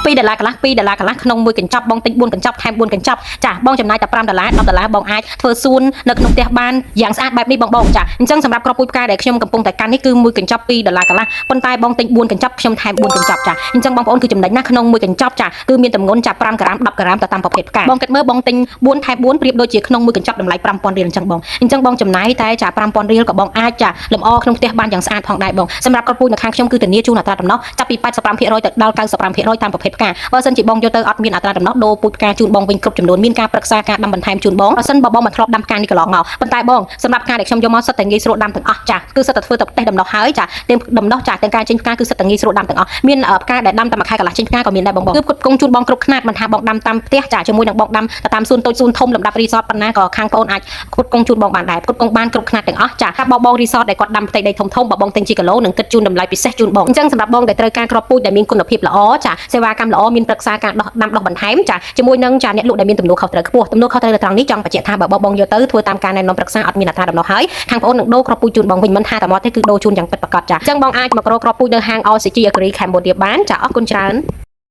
$2 កន្លះ$2 កន្លះក្នុងមួយកញ្ចប់បងទិញ4កញ្ចប់ថែម4កញ្ចប់ចាបងចំណាយតែ$5 $10បងអាចធ្វើសួននៅក្នុងផ្ទះបានយ៉ាងស្អាតបែបនេះបងចាអញ្ចឹងសម្រាប់គ្រាប់ពូជផ្កាដែលខ្ញុំកំពុងតែកាន់នេះគឺមួយកញ្ចប់$2 កន្លះប៉ុន្តែបងទិញ4កញ្ចប់ខ្ញុំថែម4កញ្ចប់ចាអញ្ចឹងបងប្អូនគឺចំណេញណាស់ក្នុងមួយកញ្ចប់ចាគឺមានទម្ងន់ចា5ក្រាម10ក្រាមទៅតាមប្រភេទផ្កាបងគិតមើលបងទិញ4ថែម4ប្រៀបដូចជាក្នុងមួយកញ្ចប់តម្លៃ$5000អញ្ចឹងបងចំណាយតែចា$5000ក៏បងអាចចាលម្អក្នុងផ្ទះបានយ៉ាងស្អាតផងដែរបងសម្រាប់គ្រាប់ពូជនៅខាងខ្ញុំគឺធានាជូនអត្រាដំណោះចាប់ពី85%ទៅដល់95%តាមប្រភេទផ្កាបើសិនជាបងយកទៅអត់មានអត្រាដំណោះដូរពូជផ្កាជូនបងវិញគ្រប់ចំនួនមានការប្រឹក្សាការដាំបន្ថែមជូនបងបើសិនបងមិនធ្លាប់ដាំផ្កានេះកន្លងមកប៉ុន្តែបងសម្រាប់ផ្កាដែលខ្ញុំយកមកសិតតែងាយស្រួលដាំទាំងអស់ចាគឺសិតតែធ្វើតែផ្ទះដំណោះហើយចាទាំងដំណោះចាទាំងការចេញផ្កាគឺសិតតែងាយស្រួលដាំទាំងអស់មានផ្កាដែលដាំតែមួយខែកន្លះចេញផ្កាក៏មានដែរបងគឺផ្គត់ផ្គង់ជូនបងគ្រប់ខ្នាតមិនថាបងដាំតាមផ្ទះចាជាមួយនឹងបងដាំតាមសួនតូចសួនធំលំដាប់រីសតប៉ុណ្ណាក៏ខាងបងអាចផ្គត់ផ្គង់ជូនបងបានដែរផ្គត់ផ្គង់បានគ្រប់ខ្នាតទាំងអស់ចាថាបងរីសតដែលគាត់ដាំផ្ទៃដីធំៗបងទិញជាគីឡូនឹងគិតជូនតម្លៃពិសេសជូនបងអញ្ចឹងសម្រាប់បងដែលត្រូវការគ្រាប់ពូជដែលមានគុណភាពល្អចាសេវាកម្មល្អមានប្រឹក្សាការដាំដុះបន្ថែមចាជាមួយនឹងចាអ្នកលក់ដែលមានទំនួលខុសត្រូវខ្ពស់ទំនួលខុសត្រូវនៅត្រង់នេះចង់បញ្ជាក់ថាបើបងយកទៅធ្វើតាមការណែនាំប្រឹក្សាអត់មានអត្រាដំណោះហើយខាងបងនឹងដូរគ្រាប់ពូជជូនបងវិញមិនថាតែមកទេគឺដូរជូនយ៉ាងពិតប្រាកដចាអញ្ចឹងបងអាចមករកគ្រាប់ពូជនៅហាង RCG Agri Cambodia បានចាអរគុណច្រើន